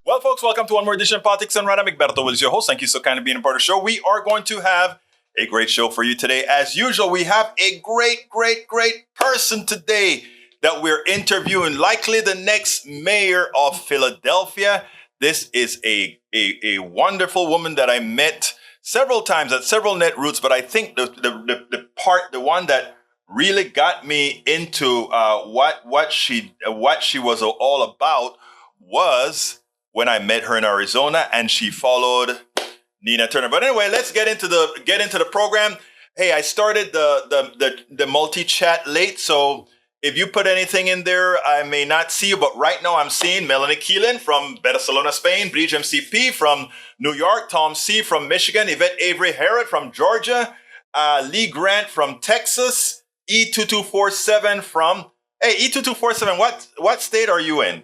Well, folks, welcome to one more edition of Politics and Right. I'm Egberto Willis, your host. Thank you so kindly being a part of the show. We are going to have a great show for you today. As usual, we have a great person today that we're interviewing, likely the next mayor of Philadelphia. This is a wonderful woman that I met several times at several Netroots, but I think the one that really got me into what she was all about was when I met her in Arizona, and she followed Nina Turner. But anyway, let's get into the program. Hey, I started the multi-chat late, so if you put anything in there, I may not see you. But right now, I'm seeing Melanie Keelan from Barcelona, Spain, Prez MCP from New York, Tom C. from Michigan, Yvette Avery Harrod from Georgia, Lee Grant from Texas, E2247 from E2247. What state are you in?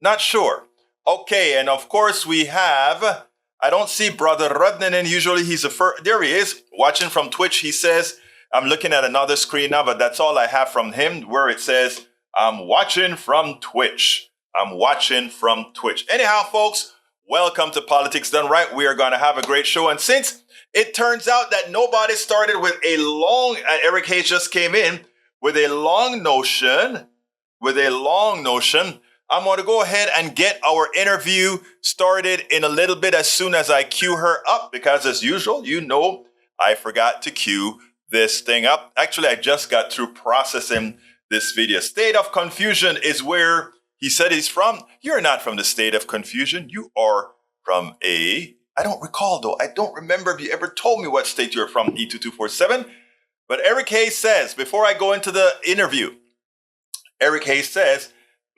Not sure. Okay, and of course we have, I don't see Brother Rudnanen. Usually he's there he is, watching from Twitch. He says, I'm looking at another screen now, but that's all I have from him, where it says, I'm watching from Twitch. I'm watching from Twitch. Anyhow, folks, welcome to Politics Done Right. We are going to have a great show. And since it turns out that nobody started with a long, Eric Hayes just came in with a long notion, I'm going to go ahead and get our interview started in a little bit as soon as I cue her up, because as usual, I forgot to cue this thing up. Actually, I just got through processing this video. State of Confusion is where he said he's from. You're not from the State of Confusion. You are from I don't recall though. I don't remember if you ever told me what state you're from, E2247. But Eric Hayes says, before I go into the interview, Eric Hayes says,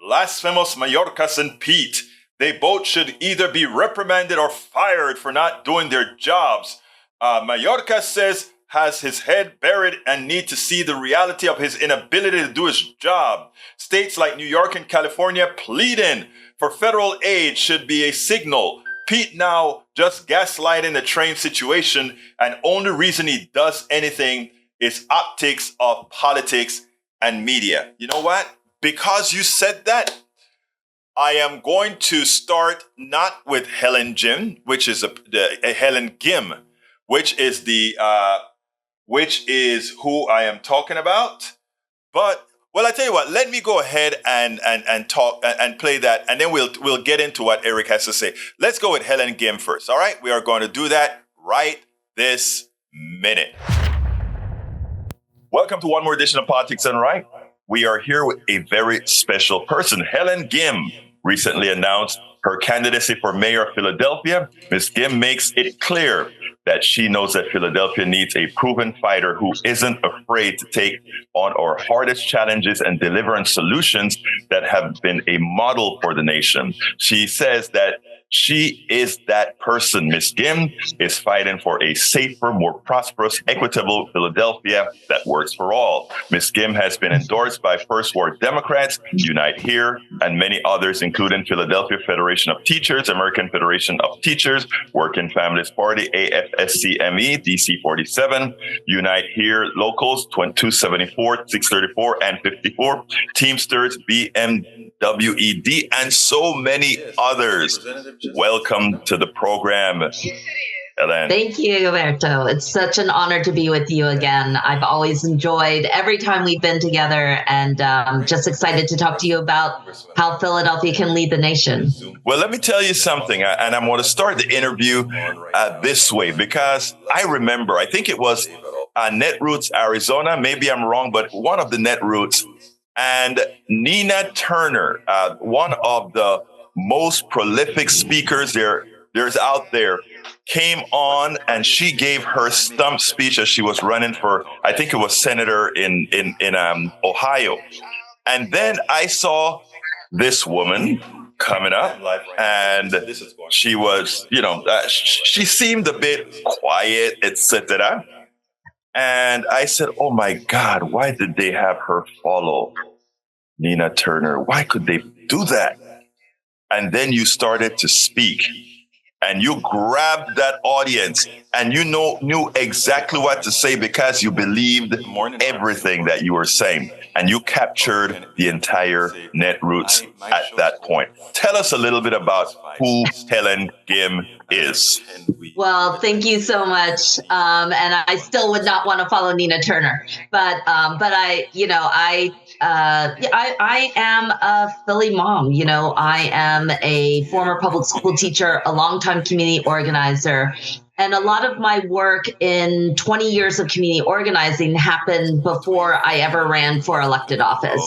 blasphemous Mayorkas and Pete. They both should either be reprimanded or fired for not doing their jobs. Mayorkas says has his head buried and need to see the reality of his inability to do his job. States like New York and California pleading for federal aid should be a signal. Pete now just gaslighting the train situation, and only reason he does anything is optics of politics and media. You know what? Because you said that, I am going to start not with Helen Gym, which is a Helen Gym, which is who I am talking about. But well, I tell you what, let me go ahead and talk and play that, and then we'll get into what Eric has to say. Let's go with Helen Gym first. All right, we are going to do that right this minute. Welcome to one more edition of Politics Done Right. We are here with a very special person. Helen Gym recently announced her candidacy for mayor of Philadelphia. Ms. Gym makes it clear that she knows that Philadelphia needs a proven fighter who isn't afraid to take on our hardest challenges and deliver on solutions that have been a model for the nation. She says that she is that person. Ms. Gym is fighting for a safer, more prosperous, equitable Philadelphia that works for all. Ms. Gym has been endorsed by First Ward Democrats, Unite Here, and many others, including Philadelphia Federation of Teachers, American Federation of Teachers, Working Families Party, AFSCME, DC 47, Unite Here Locals 274, 634, and 54, Teamsters, BMWED, and so many others. Welcome to the program, Helen. Thank you, Roberto. It's such an honor to be with you again. I've always enjoyed every time we've been together, and just excited to talk to you about how Philadelphia can lead the nation. Well, let me tell you something, and I'm going to start the interview this way, because I remember, I think it was Netroots, Arizona. Maybe I'm wrong, but one of the Netroots, and Nina Turner, one of the most prolific speakers there's out there, came on, and she gave her stump speech as she was running for, I think it was senator in Ohio. And then I saw this woman coming up, and she was, she seemed a bit quiet, etc. And I said, oh my God, why did they have her follow Nina Turner? Why could they do that? And then you started to speak, and you grabbed that audience, and you knew exactly what to say because you believed everything that you were saying. and you captured the entire Netroots at that point. Tell us a little bit about who Helen Gym is. Well, thank you so much. And I still would not want to follow Nina Turner, but I am a Philly mom. I am a former public school teacher, a longtime community organizer. And a lot of my work in 20 years of community organizing happened before I ever ran for elected office.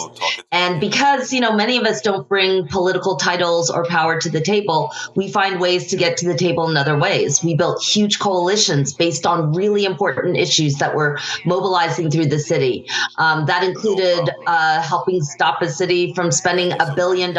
And because, many of us don't bring political titles or power to the table, we find ways to get to the table in other ways. We built huge coalitions based on really important issues that were mobilizing through the city. That included helping stop a city from spending $1 billion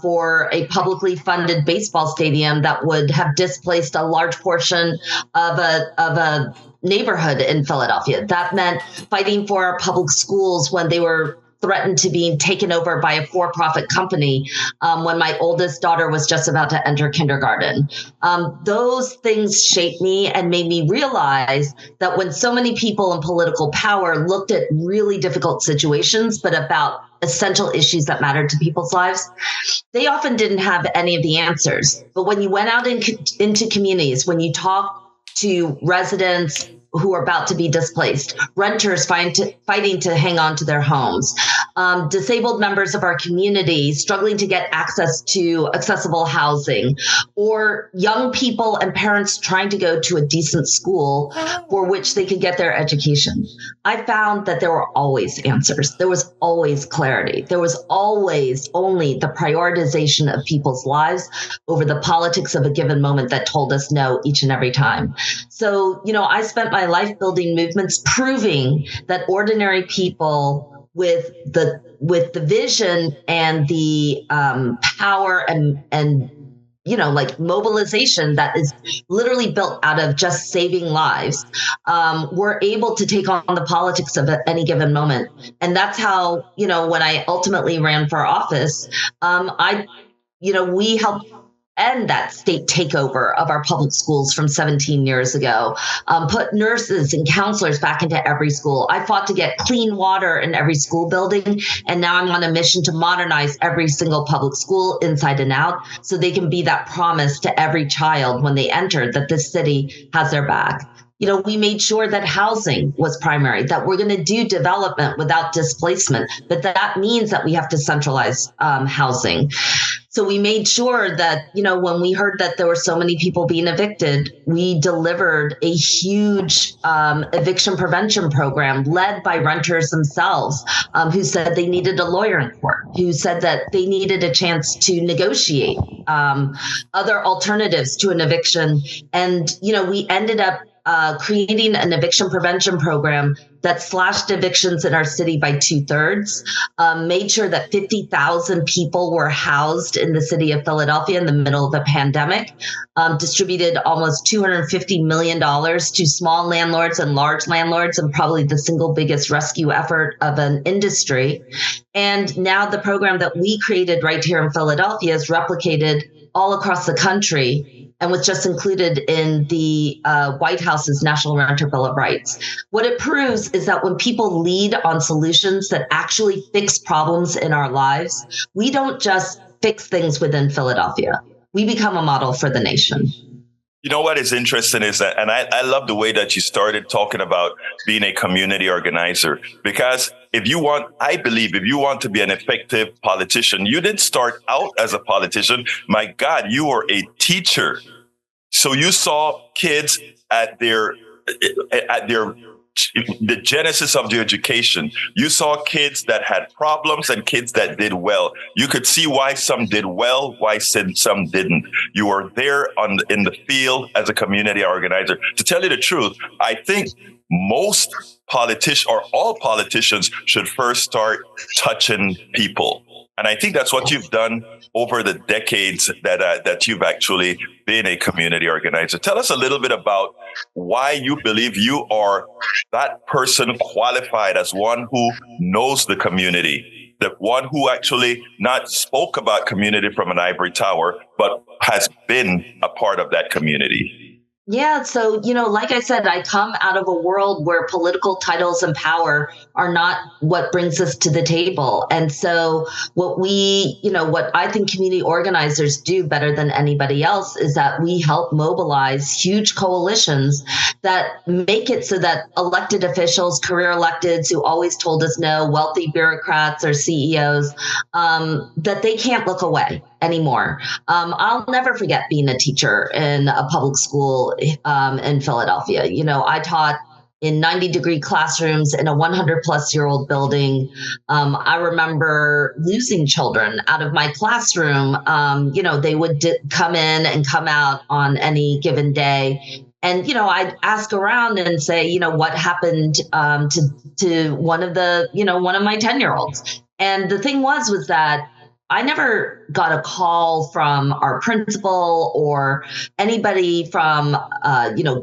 for a publicly funded baseball stadium that would have displaced a large portion of a neighborhood in Philadelphia. That meant fighting for our public schools when they were threatened to being taken over by a for-profit company when my oldest daughter was just about to enter kindergarten. Those things shaped me and made me realize that when so many people in political power looked at really difficult situations, but about essential issues that mattered to people's lives, they often didn't have any of the answers. But when you went out into communities, when you talked to residents who are about to be displaced, renters fighting to hang on to their homes, disabled members of our community struggling to get access to accessible housing, or young people and parents trying to go to a decent school for which they could get their education, I found that there were always answers. There was always clarity. There was always only the prioritization of people's lives over the politics of a given moment that told us no each and every time. So, I spent my life building movements proving that ordinary people with the vision and the power and mobilization that is literally built out of just saving lives, were able to take on the politics of any given moment. And that's how, when I ultimately ran for office, we helped end that state takeover of our public schools from 17 years ago, put nurses and counselors back into every school. I fought to get clean water in every school building, and now I'm on a mission to modernize every single public school inside and out so they can be that promise to every child when they enter that this city has their back. We made sure that housing was primary, that we're going to do development without displacement, but that means that we have to centralize housing. So we made sure that, when we heard that there were so many people being evicted, we delivered a huge eviction prevention program led by renters themselves, who said they needed a lawyer in court, who said that they needed a chance to negotiate other alternatives to an eviction. And, we ended up creating an eviction prevention program that slashed evictions in our city by 2/3, made sure that 50,000 people were housed in the city of Philadelphia in the middle of the pandemic, distributed almost $250 million to small landlords and large landlords, and probably the single biggest rescue effort of an industry. And now the program that we created right here in Philadelphia is replicated all across the country and was just included in the White House's National Renter Bill of Rights. What it proves is that when people lead on solutions that actually fix problems in our lives, we don't just fix things within Philadelphia. We become a model for the nation. You know what is interesting is that, and I love the way that you started talking about being a community organizer, because I believe if you want to be an effective politician, you didn't start out as a politician. My God, you were a teacher. So you saw kids at the genesis of their education. You saw kids that had problems and kids that did well. You could see why some did well, why some didn't. You were there in the field as a community organizer. To tell you the truth, I think most politicians or all politicians should first start touching people. And I think that's what you've done over the decades that you've actually been a community organizer. Tell us a little bit about why you believe you are that person qualified as one who knows the community, the one who actually not spoke about community from an ivory tower, but has been a part of that community. Yeah. So, like I said, I come out of a world where political titles and power are not what brings us to the table. And so what I think community organizers do better than anybody else is that we help mobilize huge coalitions that make it so that elected officials, career electeds who always told us no, wealthy bureaucrats or CEOs, that they can't look away anymore. I'll never forget being a teacher in a public school in Philadelphia. I taught in 90-degree classrooms in a 100-plus-year-old building. I remember losing children out of my classroom. They would come in and come out on any given day. And, I'd ask around and say, what happened to one of my 10-year-olds. And the thing was that I never got a call from our principal or anybody from,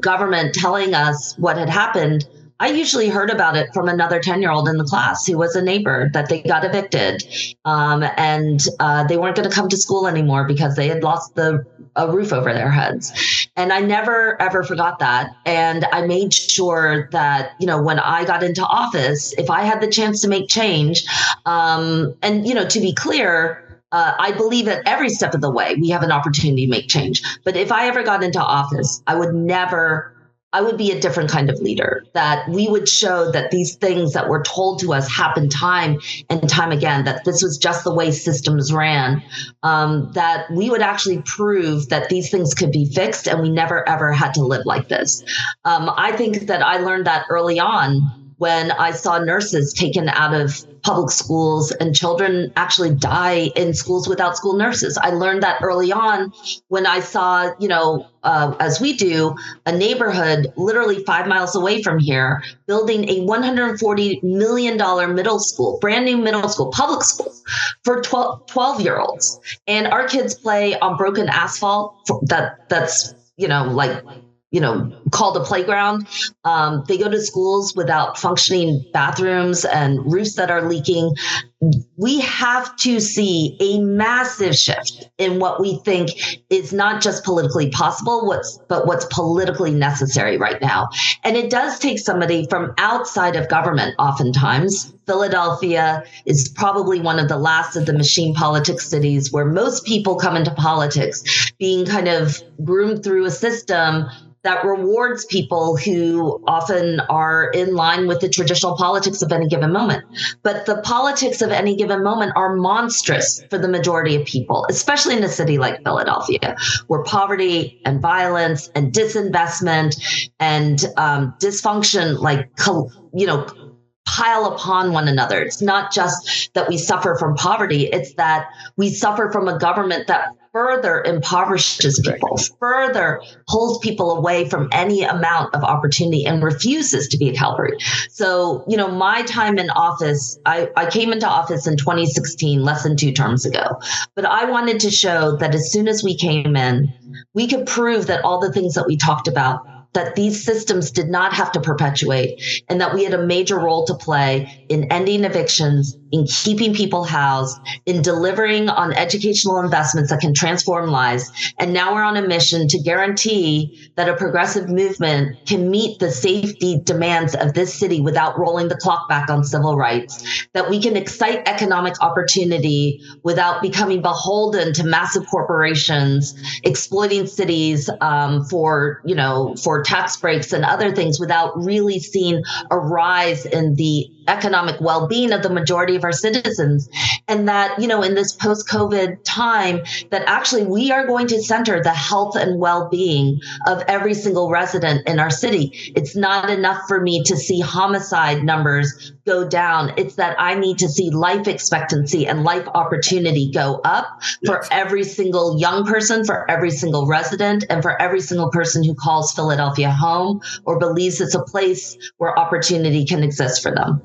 government telling us what had happened. I usually heard about it from another 10-year-old in the class who was a neighbor that they got evicted, and they weren't going to come to school anymore because they had lost a roof over their heads. And I never, ever forgot that. And I made sure that, when I got into office, if I had the chance to make change, to be clear, I believe that every step of the way, we have an opportunity to make change. But if I ever got into office, I would be a different kind of leader, that we would show that these things that were told to us happened time and time again, that this was just the way systems ran, that we would actually prove that these things could be fixed and we never, ever had to live like this. I think that I learned that early on when I saw nurses taken out of public schools and children actually die in schools without school nurses. I learned that early on when I saw, as we do, a neighborhood literally 5 miles away from here, building a $140 million middle school, brand new middle school, public school for 12-year-olds. And our kids play on broken asphalt that's called a playground. They go to schools without functioning bathrooms and roofs that are leaking. We have to see a massive shift in what we think is not just politically possible, but what's politically necessary right now. And it does take somebody from outside of government oftentimes. Philadelphia is probably one of the last of the machine politics cities where most people come into politics being kind of groomed through a system that rewards people who often are in line with the traditional politics of any given moment. But the politics of any given moment are monstrous for the majority of people, especially in a city like Philadelphia, where poverty and violence and disinvestment and dysfunction pile upon one another. It's not just that we suffer from poverty, it's that we suffer from a government that further impoverishes people, further pulls people away from any amount of opportunity and refuses to be healthy. So, my time in office, I came into office in 2016, less than 2 terms ago. But I wanted to show that as soon as we came in, we could prove that all the things that we talked about, that these systems did not have to perpetuate, and that we had a major role to play in ending evictions, in keeping people housed, in delivering on educational investments that can transform lives. And now we're on a mission to guarantee that a progressive movement can meet the safety demands of this city without rolling the clock back on civil rights, that we can excite economic opportunity without becoming beholden to massive corporations exploiting cities for tax breaks and other things, without really seeing a rise in the economic well-being of the majority of our citizens. And that, in this post-COVID time, that actually we are going to center the health and well-being of every single resident in our city. It's not enough for me to see homicide numbers go down. It's that I need to see life expectancy and life opportunity go up for every single young person, for every single resident, and for every single person who calls Philadelphia home or believes it's a place where opportunity can exist for them.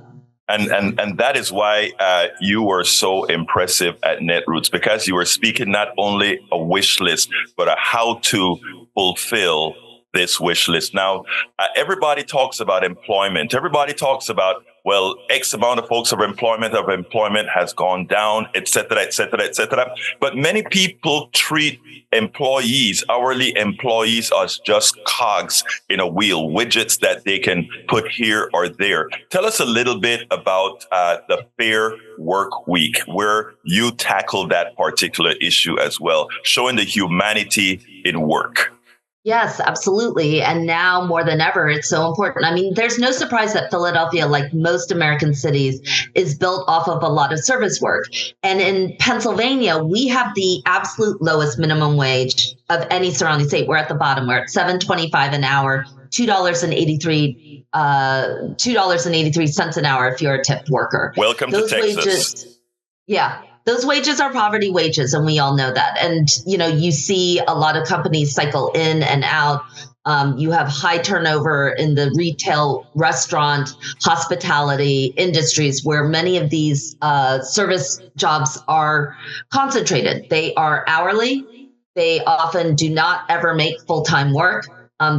And that is why you were so impressive at Netroots, because you were speaking not only a wish list, but a how to fulfill this wish list. Now, everybody talks about employment. Everybody talks about, well, X amount of folks of employment has gone down, et cetera, et cetera, et cetera. But many people treat employees, hourly employees, as just cogs in a wheel, widgets that they can put here or there. Tell us a little bit about the Fair Work Week, where you tackle that particular issue as well, showing the humanity in work. Yes, absolutely. And now more than ever, it's so important. I mean, there's no surprise that Philadelphia, like most American cities, is built off of a lot of service work. And in Pennsylvania, we have the absolute lowest minimum wage of any surrounding state. We're at the bottom. We're at $7.25 an hour, $2.83 an hour if you're a tipped worker. Welcome to Texas. Wages, yeah. Those wages are poverty wages, and we all know that. And, you see a lot of companies cycle in and out. You have high turnover in the retail, restaurant, hospitality industries, where many of these service jobs are concentrated. They are hourly. They often do not ever make full-time work.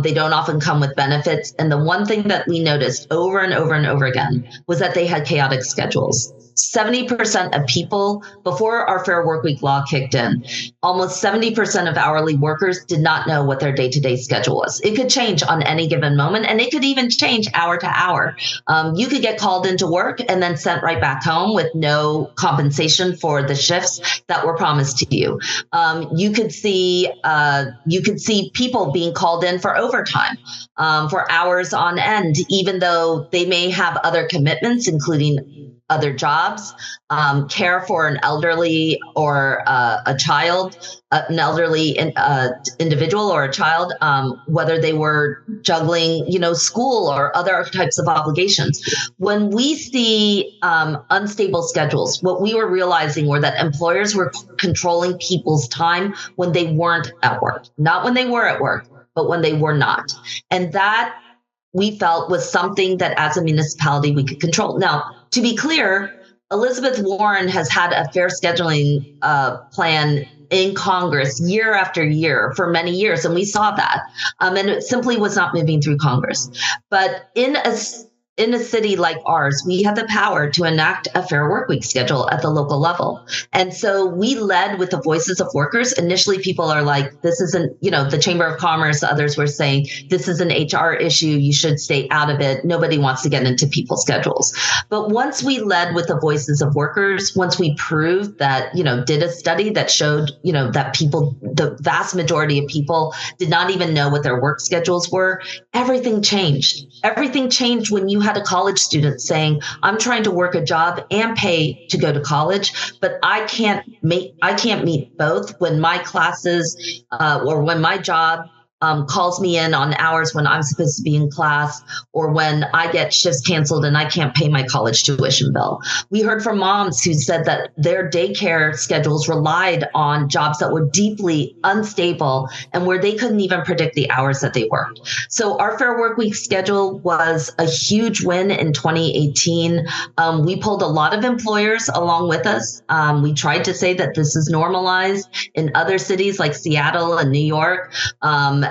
They don't often come with benefits. And the one thing that we noticed over and over and over again was that they had chaotic schedules. 70% of people, before our Fair Workweek law kicked in, almost 70% of hourly workers did not know what their day-to-day schedule was. It could change on any given moment, and it could even change hour to hour. You could get called into work and then sent right back home with no compensation for the shifts that were promised to you. You could see people being called in for overtime for hours on end, even though they may have other commitments, including other jobs, care for an elderly or a child, an elderly individual or a child, whether they were juggling, school or other types of obligations. When we see unstable schedules, what we were realizing were that employers were controlling people's time when they weren't at work, not when they were at work, but when they were not. And that we felt was something that as a municipality we could control. Now, to be clear, Elizabeth Warren has had a fair scheduling plan in Congress year after year for many years, and we saw that. And it simply was not moving through Congress. But in a city like ours, we have the power to enact a Fair Workweek schedule at the local level. And so we led with the voices of workers. Initially, people are like, this isn't, the Chamber of Commerce, others were saying, this is an HR issue. You should stay out of it. Nobody wants to get into people's schedules. But once we led with the voices of workers, once we proved that, did a study that showed, that people, the vast majority of people did not even know what their work schedules were, everything changed. Everything changed when you had a college student saying, I'm trying to work a job and pay to go to college, but I can't meet both when my classes or when my job calls me in on hours when I'm supposed to be in class, or when I get shifts canceled and I can't pay my college tuition bill. We heard from moms who said that their daycare schedules relied on jobs that were deeply unstable and where they couldn't even predict the hours that they worked. So our Fair Workweek schedule was a huge win in 2018. We pulled a lot of employers along with us. We tried to say that this is normalized in other cities like Seattle and New York.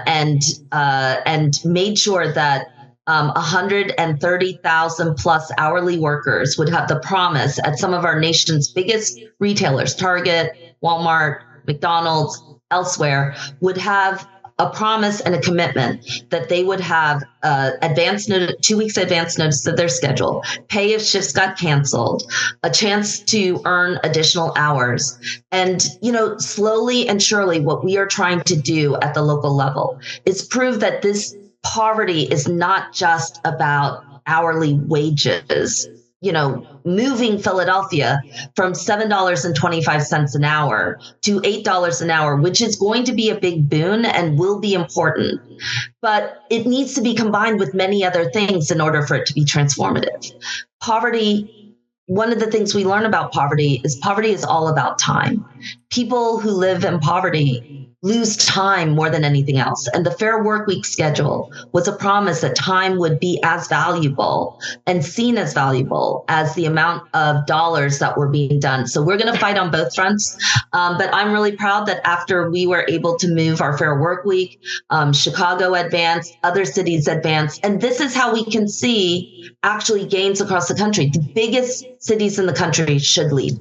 And made sure that 130,000 plus hourly workers would have the promise at some of our nation's biggest retailers, Target, Walmart, McDonald's, elsewhere, would have a promise and a commitment that they would have 2 weeks advance notice of their schedule, pay if shifts got canceled, a chance to earn additional hours. And, slowly and surely what we are trying to do at the local level is prove that this poverty is not just about hourly wages. Moving Philadelphia from $7.25 an hour to $8 an hour, which is going to be a big boon and will be important. But it needs to be combined with many other things in order for it to be transformative. Poverty, one of the things we learn about poverty is all about time. People who live in poverty lose time more than anything else. And the Fair Workweek schedule was a promise that time would be as valuable and seen as valuable as the amount of dollars that were being done. So we're going to fight on both fronts. But I'm really proud that after we were able to move our Fair Workweek, Chicago advanced, other cities advanced. And this is how we can see actually gains across the country. The biggest cities in the country should lead.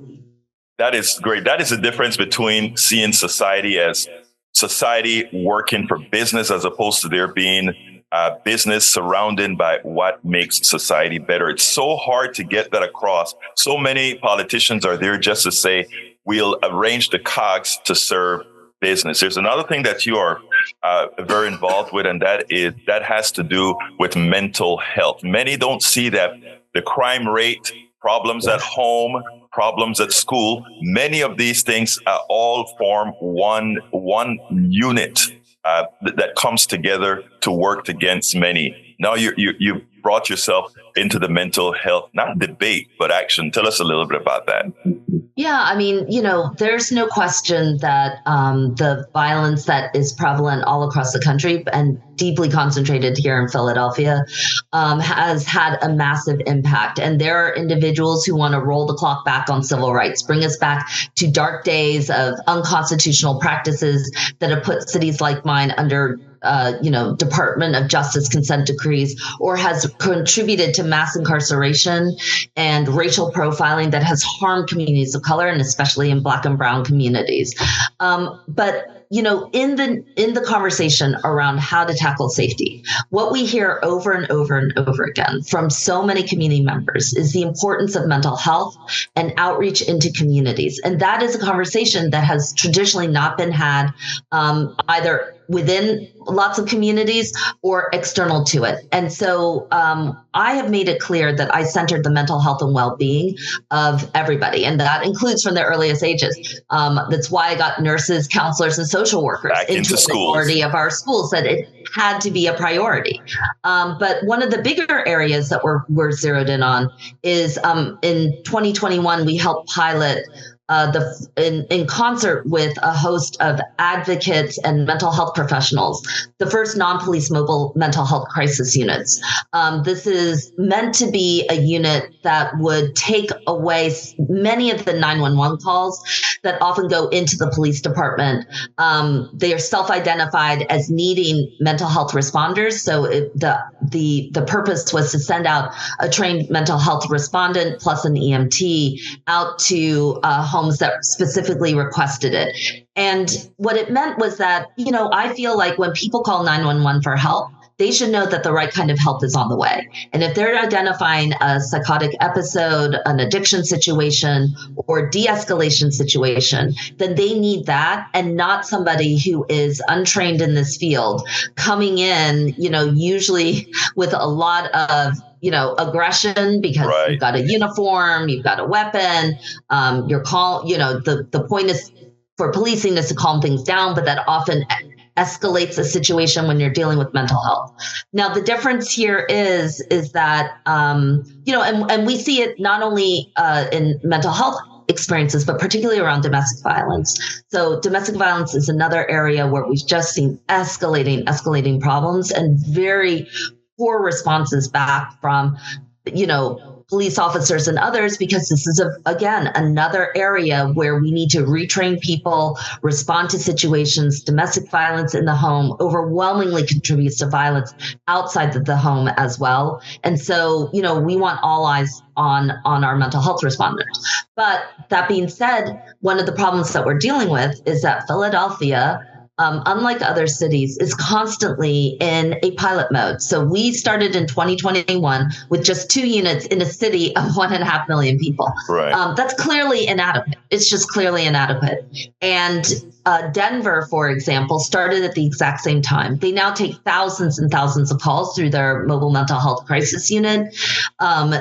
That is great. That is the difference between seeing society as society working for business as opposed to there being business surrounded by what makes society better. It's so hard to get that across. So many politicians are there just to say, we'll arrange the cogs to serve business. There's another thing that you are very involved with, and that has to do with mental health. Many don't see that the crime rate, problems at home, problems at school, many of these things all form one unit that comes together to work against many. Now you brought yourself into the mental health, not debate, but action. Tell us a little bit about that. Yeah, I mean, there's no question that the violence that is prevalent all across the country and deeply concentrated here in Philadelphia has had a massive impact. And there are individuals who want to roll the clock back on civil rights, bring us back to dark days of unconstitutional practices that have put cities like mine under Department of Justice consent decrees, or has contributed to mass incarceration and racial profiling that has harmed communities of color, and especially in Black and Brown communities. But in the conversation around how to tackle safety, what we hear over and over and over again from so many community members is the importance of mental health and outreach into communities. And that is a conversation that has traditionally not been had either within lots of communities or external to it. And so I have made it clear that I centered the mental health and well-being of everybody. And that includes from the earliest ages. That's why I got nurses, counselors, and social workers back into the schools. Majority of our schools, that it had to be a priority. But one of the bigger areas that we're zeroed in on is in 2021, we helped pilot in concert with a host of advocates and mental health professionals, the first non-police mobile mental health crisis units. This is meant to be a unit that would take away many of the 911 calls that often go into the police department. They are self-identified as needing mental health responders. So the purpose was to send out a trained mental health respondent plus an EMT out to homes that specifically requested it. And what it meant was that, I feel like when people call 911 for help, they should know that the right kind of help is on the way. And if they're identifying a psychotic episode, an addiction situation, or de-escalation situation, then they need that, and not somebody who is untrained in this field coming in, usually with a lot of aggression, because right. You've got a uniform, you've got a weapon, you're the point is for policing is to calm things down, but that often escalates a situation when you're dealing with mental health. Now, the difference here is that, and we see it not only in mental health experiences, but particularly around domestic violence. So domestic violence is another area where we've just seen escalating problems and very poor responses back from, police officers and others, because this is, again, another area where we need to retrain people, respond to situations. Domestic violence in the home overwhelmingly contributes to violence outside of the home as well. And so, we want all eyes on our mental health responders. But that being said, one of the problems that we're dealing with is that Philadelphia, unlike other cities, is constantly in a pilot mode. So we started in 2021 with just 2 units in a city of 1.5 million people. Right. That's clearly inadequate. It's just clearly inadequate. And Denver, for example, started at the exact same time. They now take thousands and thousands of calls through their mobile mental health crisis unit.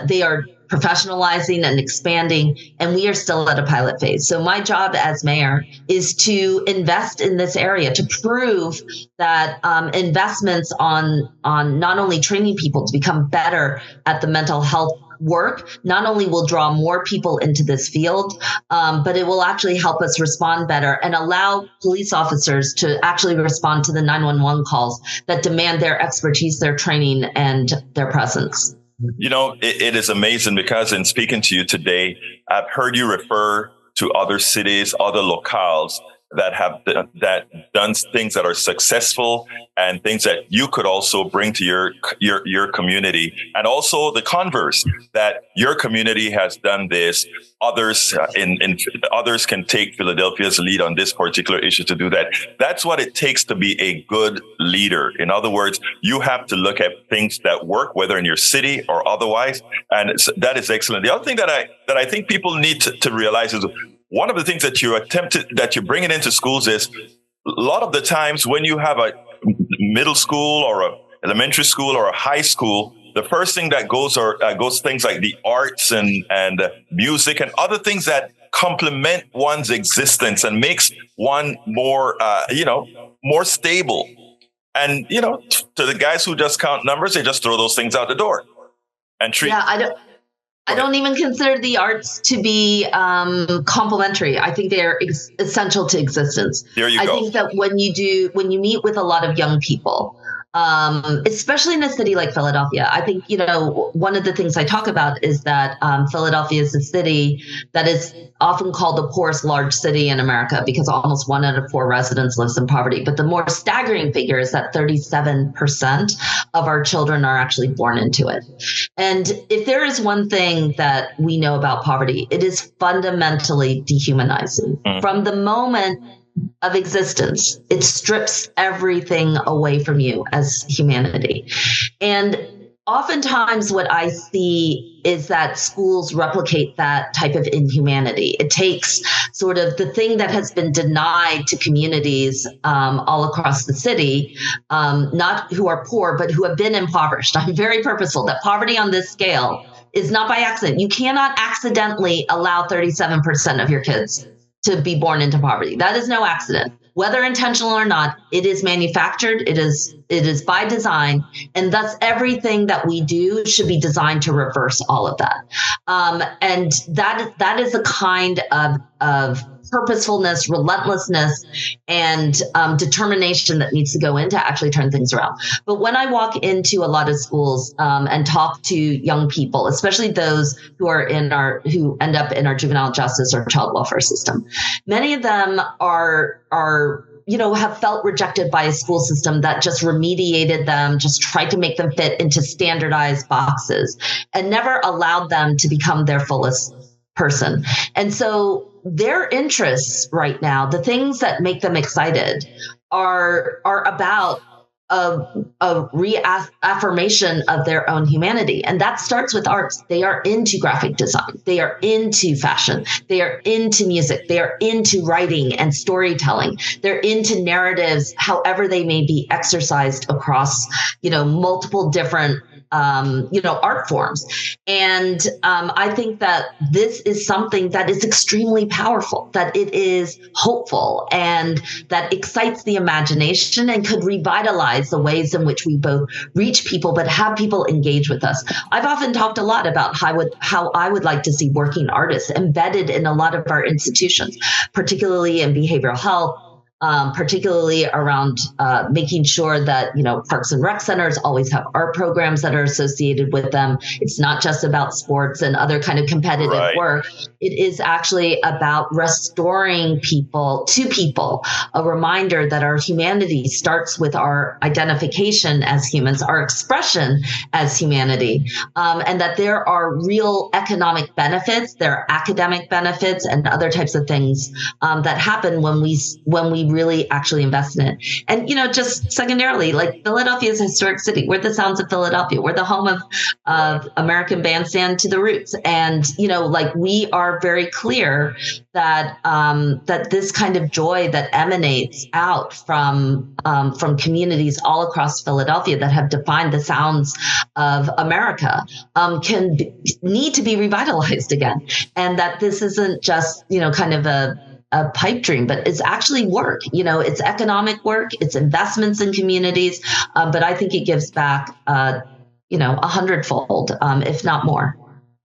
They are professionalizing and expanding, and we are still at a pilot phase. So my job as mayor is to invest in this area, to prove that investments on not only training people to become better at the mental health work not only will draw more people into this field, but it will actually help us respond better and allow police officers to actually respond to the 911 calls that demand their expertise, their training, and their presence. It is amazing because in speaking to you today, I've heard you refer to other cities, other locales that have done things that are successful and things that you could also bring to your community, and also the converse, that your community has done this. Others others can take Philadelphia's lead on this particular issue to do that. That's what it takes to be a good leader. In other words, you have to look at things that work, whether in your city or otherwise, and that is excellent. The other thing that I think people need to realize is, one of the things that you're bringing into schools is, a lot of the times when you have a middle school or a elementary school or a high school, the first thing that goes things like the arts and music and other things that complement one's existence and makes one more stable. And to the guys who just count numbers, they just throw those things out the door and treat. Yeah, I don't even consider the arts to be complementary. I think they are essential to existence. There you go. I think that when you meet with a lot of young people, especially in a city like Philadelphia, I think, one of the things I talk about is that Philadelphia is a city that is often called the poorest large city in America because almost 1 out of 4 residents lives in poverty. But the more staggering figure is that 37% of our children are actually born into it. And if there is one thing that we know about poverty, it is fundamentally dehumanizing. From the moment of existence, it strips everything away from you as humanity. And oftentimes what I see is that schools replicate that type of inhumanity. It takes sort of the thing that has been denied to communities all across the city, not who are poor, but who have been impoverished. I'm very purposeful that poverty on this scale is not by accident. You cannot accidentally allow 37% of your kids to be born into poverty. That is no accident. Whether intentional or not, it is manufactured. It is by design, and thus everything that we do should be designed to reverse all of that. And that is a kind of purposefulness, relentlessness, and determination that needs to go in to actually turn things around. But when I walk into a lot of schools and talk to young people, especially those who end up in our juvenile justice or child welfare system, many of them have felt rejected by a school system that just remediated them, just tried to make them fit into standardized boxes, and never allowed them to become their fullest person. And so their interests right now, the things that make them excited, are about a reaffirmation of their own humanity. And that starts with arts. They are into graphic design. They are into fashion. They are into music. They are into writing and storytelling. They're into narratives, however they may be exercised across, multiple different art forms. And I think that this is something that is extremely powerful, that it is hopeful, and that excites the imagination and could revitalize the ways in which we both reach people, but have people engage with us. I've often talked a lot about how I would like to see working artists embedded in a lot of our institutions, particularly in behavioral health, particularly around making sure that, parks and rec centers always have art programs that are associated with them. It's not just about sports and other kind of competitive work. It is actually about restoring people, a reminder that our humanity starts with our identification as humans, our expression as humanity, and that there are real economic benefits, there are academic benefits, and other types of things that happen when we really actually invest in it. And, just secondarily, like Philadelphia is a historic city. We're the sounds of Philadelphia. We're the home of American Bandstand to the Roots. And, we are very clear that that this kind of joy that emanates out from communities all across Philadelphia that have defined the sounds of America need to be revitalized again. And that this isn't just, kind of a pipe dream, but it's actually work. It's economic work, it's investments in communities, but I think it gives back, 100-fold, if not more.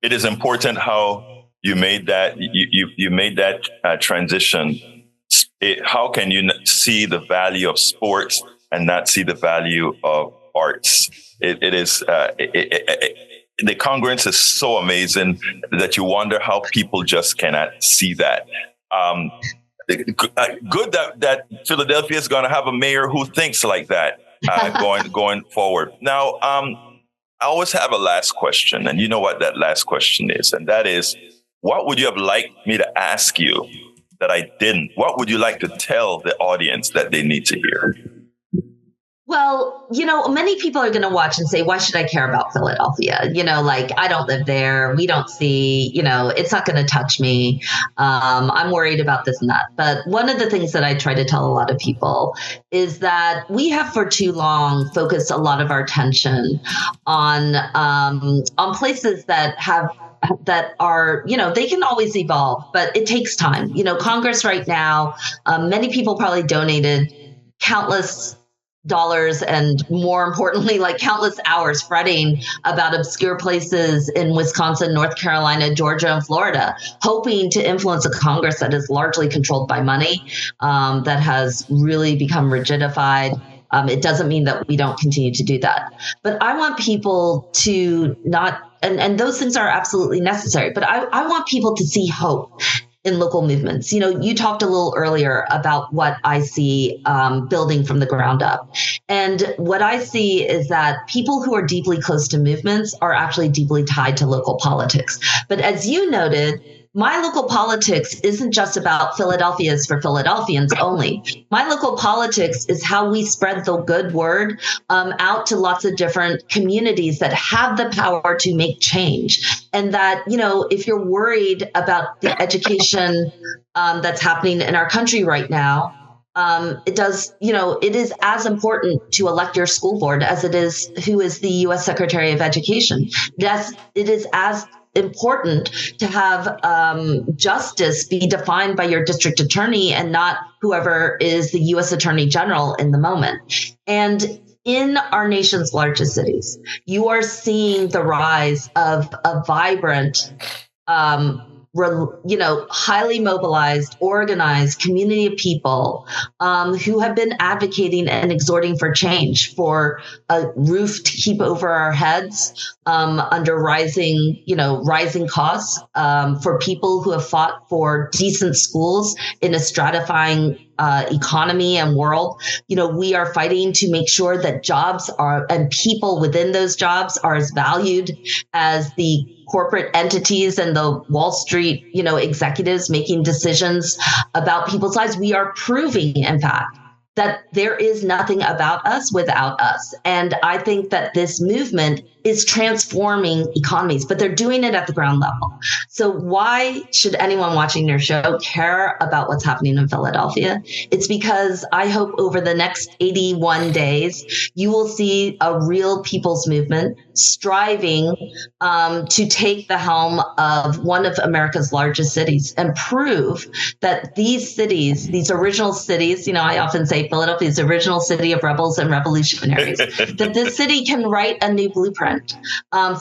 it is important how you made that you made that transition. How can you see the value of sports and not see the value of arts? It is the congruence is so amazing that you wonder how people just cannot see that. Good that Philadelphia is going to have a mayor who thinks like that going forward. Now, I always have a last question, and you know what that last question is, and that is, what would you have liked me to ask you that I didn't? What would you like to tell the audience that they need to hear? Well, many people are going to watch and say, why should I care about Philadelphia? Like, I don't live there. We don't see, it's not going to touch me. I'm worried about this and that. But one of the things that I try to tell a lot of people is that we have for too long focused a lot of our attention on places that are, they can always evolve, but it takes time. Congress right now, many people probably donated countless dollars and, more importantly, like countless hours fretting about obscure places in Wisconsin, North Carolina, Georgia, and Florida, hoping to influence a Congress that is largely controlled by money, that has really become rigidified. It doesn't mean that we don't continue to do that. But I want people to not, and those things are absolutely necessary, but I want people to see hope in local movements. You talked a little earlier about what I see building from the ground up. And what I see is that people who are deeply close to movements are actually deeply tied to local politics. But as you noted, my local politics isn't just about Philadelphia's for Philadelphians only. My local politics is how we spread the good word out to lots of different communities that have the power to make change. And that, if you're worried about the education that's happening in our country right now, it is as important to elect your school board as it is who is the U.S. Secretary of Education. It is as important to have justice be defined by your district attorney and not whoever is the U.S. Attorney General in the moment. And in our nation's largest cities, you are seeing the rise of a vibrant, highly mobilized, organized community of people who have been advocating and exhorting for change, for a roof to keep over our heads under rising costs, for people who have fought for decent schools in a stratifying economy and world. We are fighting to make sure that jobs are, and people within those jobs are as valued as the corporate entities and the Wall Street, executives making decisions about people's lives. We are proving, in fact, that there is nothing about us without us. And I think that this movement is transforming economies, but they're doing it at the ground level. So why should anyone watching your show care about what's happening in Philadelphia? It's because I hope over the next 81 days, you will see a real people's movement striving to take the helm of one of America's largest cities and prove that these cities, these original cities, I often say Philadelphia is the original city of rebels and revolutionaries, that this city can write a new blueprint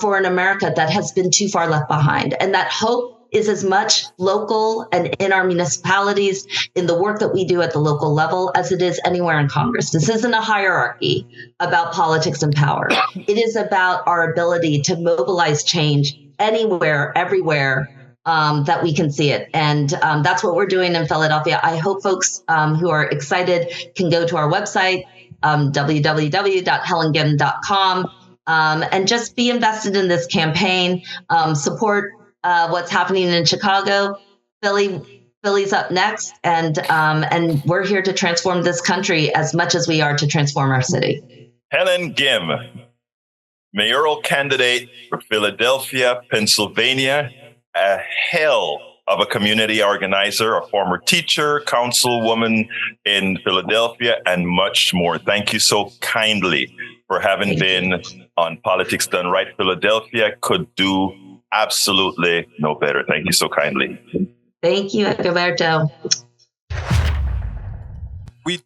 for an America that has been too far left behind. And that hope is as much local and in our municipalities, in the work that we do at the local level, as it is anywhere in Congress. This isn't a hierarchy about politics and power. It is about our ability to mobilize change anywhere, everywhere, that we can see it. And that's what we're doing in Philadelphia. I hope folks who are excited can go to our website, www.helengym.com, and just be invested in this campaign, support what's happening in Chicago. Philly's up next, and we're here to transform this country as much as we are to transform our city. Helen Gym, mayoral candidate for Philadelphia, Pennsylvania, a hell of a community organizer, a former teacher, councilwoman in Philadelphia, and much more. Thank you so kindly for having been on Politics Done Right. Philadelphia could do absolutely no better. Thank you so kindly. Thank you, Roberto.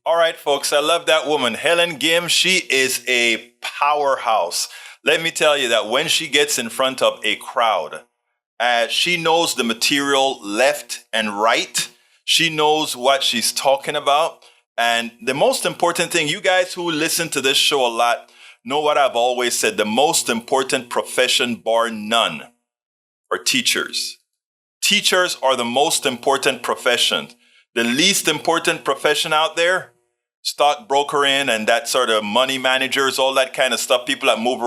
All right, folks. I love that woman, Helen Gym. She is a powerhouse. Let me tell you that when she gets in front of a crowd, She knows the material left and right. She knows what she's talking about. And the most important thing, you guys who listen to this show a lot know what I've always said. The most important profession, bar none, are teachers. Teachers are the most important profession. The least important profession out there, stockbrokering and that sort of money managers, all that kind of stuff, people that move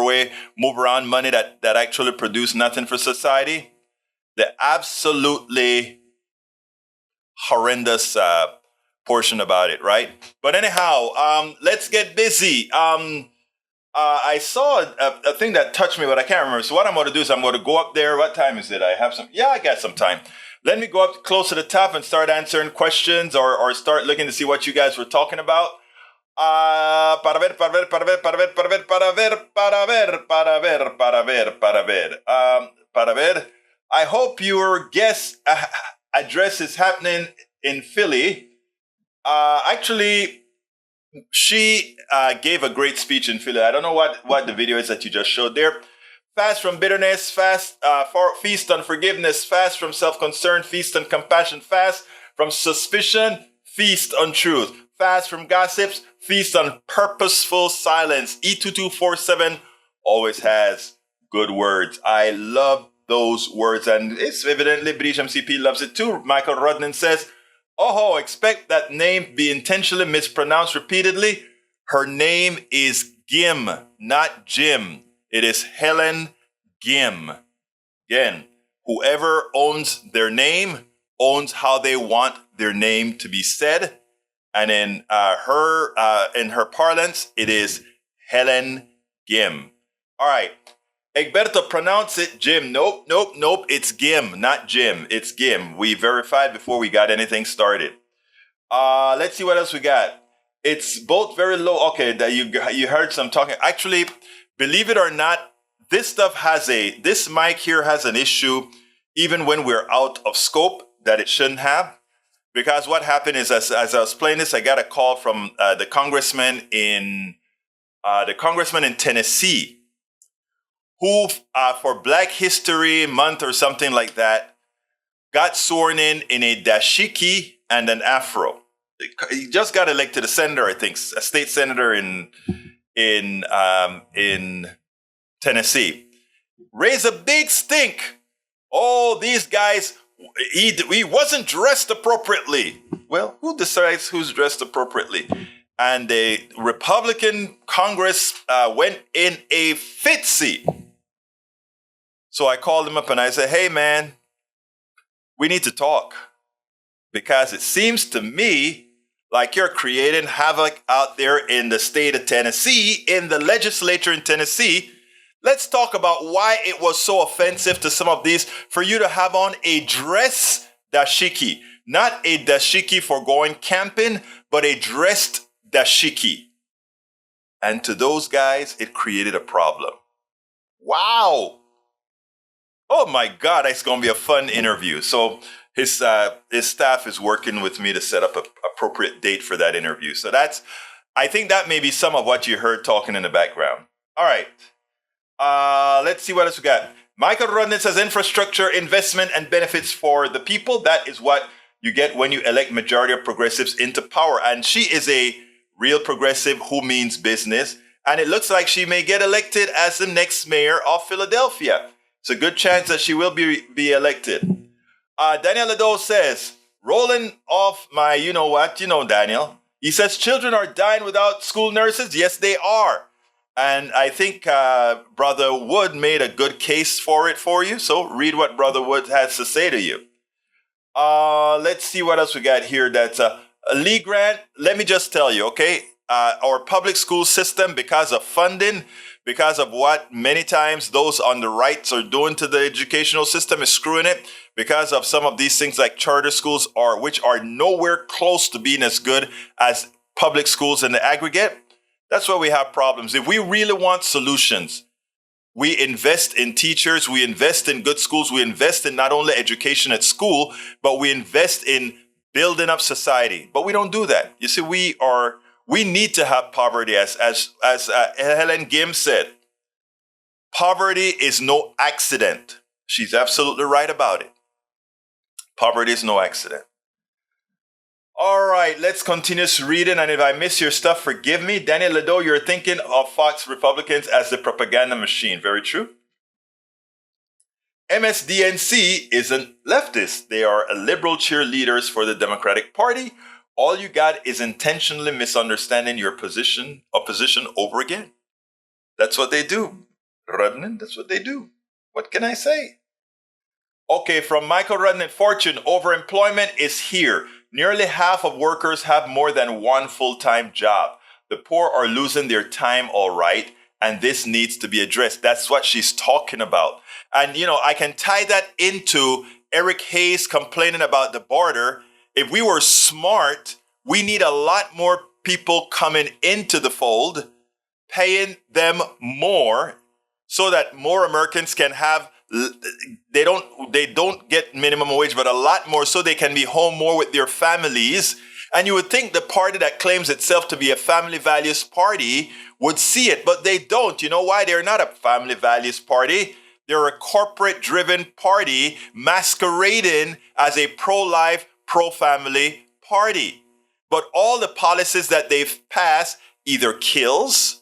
around money that actually produce nothing for society. The absolutely horrendous portion about it, right? But anyhow, let's get busy. I saw a thing that touched me, but I can't remember. So what I'm going to do is I'm going to go up there. What time is it? I got some time. Let me go up close to the top and start answering questions or start looking to see what you guys were talking about. Para ver. I hope your guest address is happening in Philly. Actually, she gave a great speech in Philly. I don't know what the video is that you just showed there. Fast from bitterness, feast on forgiveness, fast from self-concern, feast on compassion, fast from suspicion, feast on truth, fast from gossips, feast on purposeful silence. E2247 always has good words. I love those words, and it's evidently British MCP loves it too. Michael Rodnan says, "Oh, expect that name be intentionally mispronounced repeatedly. Her name is Gim, not Jim. It is Helen Gym." Again, whoever owns their name owns how they want their name to be said. And in her parlance, it is Helen Gym. All right. Egberto, pronounce it Jim. Nope. It's Gim, not Jim. It's Gim. We verified before we got anything started. Let's see what else we got. It's both very low. Okay, that you heard some talking. Actually, believe it or not, this mic here has an issue even when we're out of scope that it shouldn't have. Because what happened is as I was playing this, I got a call from the congressman in Tennessee, who for Black History Month or something like that, got sworn in a dashiki and an afro. He just got elected a senator, I think, a state senator in Tennessee. Raise a big stink. Oh, these guys, he wasn't dressed appropriately. Well, who decides who's dressed appropriately? And the Republican Congress went in a fitsy. So I called him up and I said, "Hey, man, we need to talk. Because it seems to me like you're creating havoc out there in the state of Tennessee, in the legislature in Tennessee. Let's talk about why it was so offensive to some of these for you to have on a dress dashiki. Not a dashiki for going camping, but a dressed dashiki." And to those guys, it created a problem. Wow. Oh my God, it's going to be a fun interview. So his staff is working with me to set up an appropriate date for that interview. So I think that may be some of what you heard talking in the background. All right. Let's see what else we got. Michael Rodney says infrastructure, investment, and benefits for the people. That is what you get when you elect majority of progressives into power. And she is a real progressive who means business. And it looks like she may get elected as the next mayor of Philadelphia. It's a good chance that she will be elected. Daniel Lado says, rolling off my you-know-what, Daniel. He says, children are dying without school nurses. Yes, they are. And I think Brother Wood made a good case for it for you. So read what Brother Wood has to say to you. Let's see what else we got here. That's Lee Grant. Let me just tell you, okay? Our public school system, because of funding, because of what many times those on the rights are doing to the educational system is screwing it, because of some of these things like charter schools which are nowhere close to being as good as public schools in the aggregate. That's why we have problems. If we really want solutions, we invest in teachers, we invest in good schools, we invest in not only education at school, but we invest in building up society. But we don't do that. You see, we need to have poverty, as Helen Gym said. Poverty is no accident. She's absolutely right about it. Poverty is no accident. All right, let's continue reading. And if I miss your stuff, forgive me. Daniel Ledo, you're thinking of Fox Republicans as the propaganda machine. Very true. MSDNC isn't leftist. They are a liberal cheerleaders for the Democratic Party. All you got is intentionally misunderstanding your opposition over again. That's what they do. Rudnan, that's what they do. What can I say? Okay, from Michael Rudnan, Fortune, overemployment is here. Nearly half of workers have more than one full-time job. The poor are losing their time, all right, and this needs to be addressed. That's what she's talking about. And, I can tie that into Eric Hayes complaining about the border. If we were smart, we need a lot more people coming into the fold, paying them more so that more Americans can have, they don't get minimum wage, but a lot more so they can be home more with their families. And you would think the party that claims itself to be a family values party would see it, but they don't. You know why? They're not a family values party. They're a corporate-driven party masquerading as a pro-life, pro-family party. But all the policies that they've passed either kills,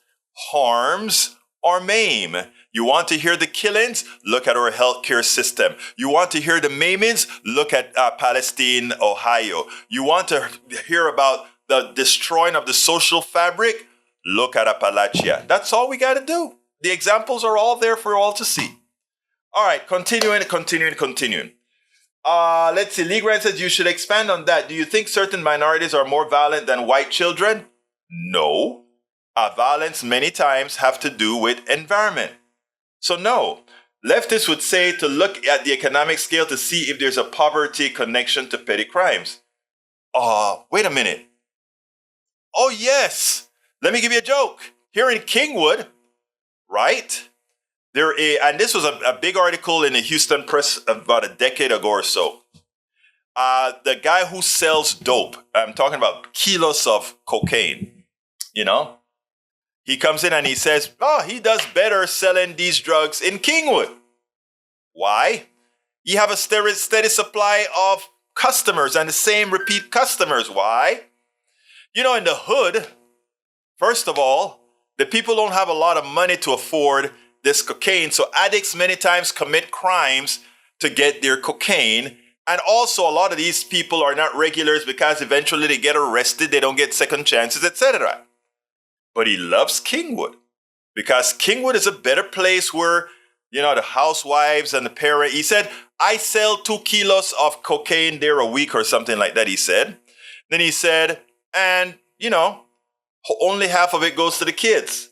harms, or maim. You want to hear the killings? Look at our healthcare system. You want to hear the maimings? Look at Palestine, Ohio. You want to hear about the destroying of the social fabric? Look at Appalachia. That's all we got to do. The examples are all there for all to see. All right, continuing. Let's see. Lee Grant says you should expand on that. Do you think certain minorities are more violent than white children? No. Violence many times have to do with environment. So no. Leftists would say to look at the economic scale to see if there's a poverty connection to petty crimes. Wait a minute. Oh, yes. Let me give you a joke. Here in Kingwood, right? And this was a big article in the Houston Press about a decade ago or so. The guy who sells dope, I'm talking about kilos of cocaine, he comes in and he says, he does better selling these drugs in Kingwood. Why? You have a steady supply of customers and the same repeat customers. Why? In the hood, first of all, the people don't have a lot of money to afford this cocaine. So addicts many times commit crimes to get their cocaine. And also a lot of these people are not regulars because eventually they get arrested. They don't get second chances, etc. But he loves Kingwood because Kingwood is a better place where, the housewives and the parent, he said, I sell 2 kilos of cocaine there a week or something like that, he said. Then he said, and, only half of it goes to the kids.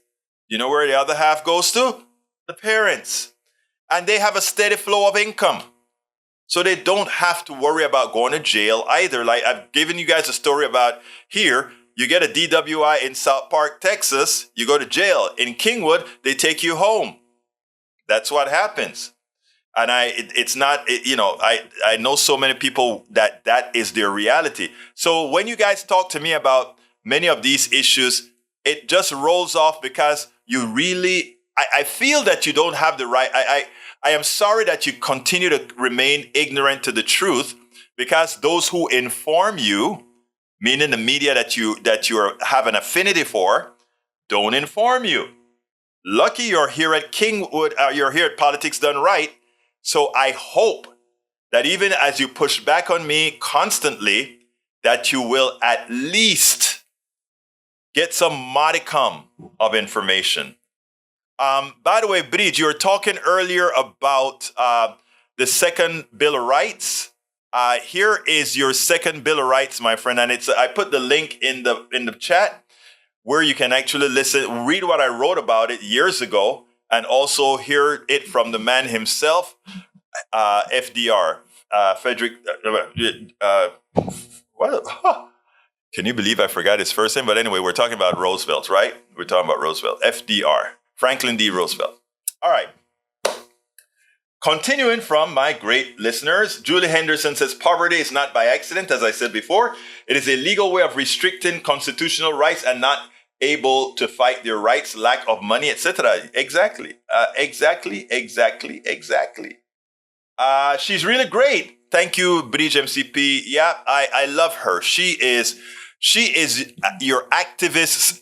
You know where the other half goes to? The parents. And they have a steady flow of income. So they don't have to worry about going to jail either. Like I've given you guys a story about here. You get a DWI in South Park, Texas, you go to jail. In Kingwood, they take you home. That's what happens. And I know so many people that is their reality. So when you guys talk to me about many of these issues, it just rolls off because you really, I feel that you don't have the right, I am sorry that you continue to remain ignorant to the truth because those who inform you, meaning the media that you have an affinity for, don't inform you. Lucky you're here at Kingwood, you're here at Politics Done Right. So I hope that even as you push back on me constantly, that you will at least get some modicum of information. By the way, Bridge, you were talking earlier about the second Bill of Rights. Here is your second Bill of Rights, my friend, and I put the link in the chat where you can actually read what I wrote about it years ago, and also hear it from the man himself, FDR, Frederick. What? Can you believe I forgot his first name? But anyway, we're talking about Roosevelt, right? We're talking about Roosevelt, FDR, Franklin D. Roosevelt. All right. Continuing from my great listeners, Julie Henderson says, poverty is not by accident, as I said before. It is a legal way of restricting constitutional rights and not able to fight their rights, lack of money, etc. Exactly. Exactly. She's really great. Thank you, Prez MCP. Yeah, I love her. She is your activist.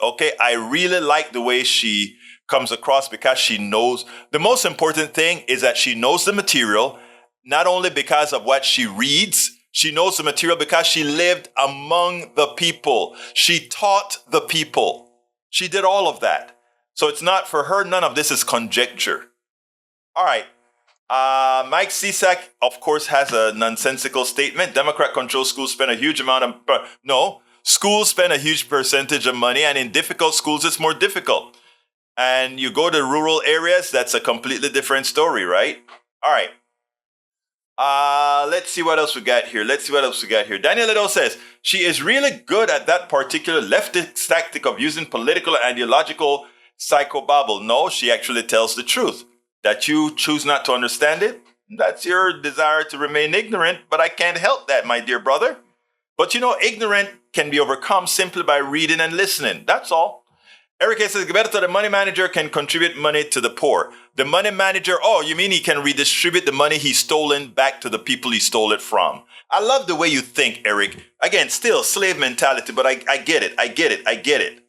Okay, I really like the way she comes across because she knows. The most important thing is that she knows the material, not only because of what she reads. She knows the material because she lived among the people. She taught the people. She did all of that. So it's not for her. None of this is conjecture. All right. Mike Cisak, of course, has a nonsensical statement. Democrat-controlled schools spend a huge amount of... No, schools spend a huge percentage of money, and in difficult schools, it's more difficult. And you go to rural areas, that's a completely different story, right? All right. Let's see what else we got here. Daniel Liddell says, she is really good at that particular leftist tactic of using political and ideological psychobabble. No, she actually tells the truth. That you choose not to understand it, that's your desire to remain ignorant, but I can't help that, my dear brother. But ignorant can be overcome simply by reading and listening. That's all. Eric says, Gilberto, the money manager can contribute money to the poor. The money manager, you mean he can redistribute the money he's stolen back to the people he stole it from? I love the way you think, Eric. Again, still slave mentality, but I get it.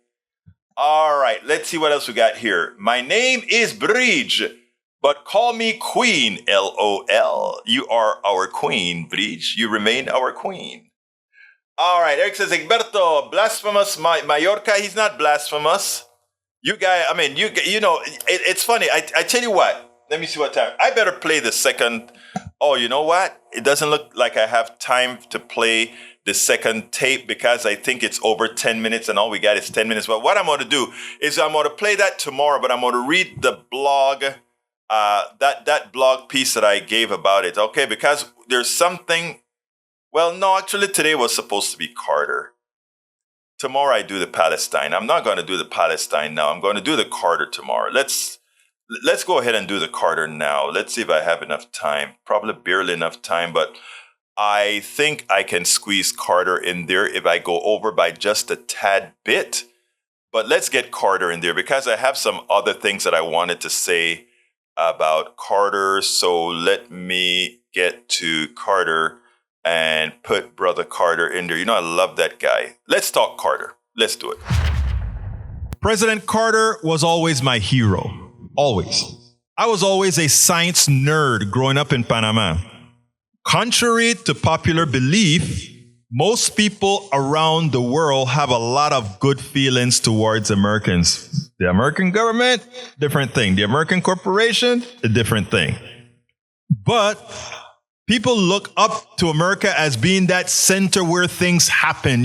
All right, let's see what else we got here. My name is Prez. But call me Queen, LOL. You are our queen, Prez. You remain our queen. All right, Eric says, Egberto, blasphemous Mallorca. He's not blasphemous. You guys, it's funny. I tell you what. Let me see what time. I better play the second. Oh, you know what? It doesn't look like I have time to play the second tape because I think it's over 10 minutes and all we got is 10 minutes. But what I'm going to do is I'm going to play that tomorrow, but I'm going to read the blog. That blog piece that I gave about it, okay? Because there's something. Well, no, actually, today was supposed to be Carter. Tomorrow I do the Palestine. I'm not going to do the Palestine now. I'm going to do the Carter tomorrow. Let's go ahead and do the Carter now. Let's see if I have enough time. Probably barely enough time, but I think I can squeeze Carter in there if I go over by just a tad bit. But let's get Carter in there because I have some other things that I wanted to say about Carter. So let me get to Carter and put Brother Carter in there. I love that guy. Let's talk Carter. Let's do it. President Carter was always my hero. Always. I was always a science nerd growing up in Panama. Contrary to popular belief, most people around the world have a lot of good feelings towards Americans. The American government, different thing. The American corporation, a different thing. But people look up to America as being that center where things happen.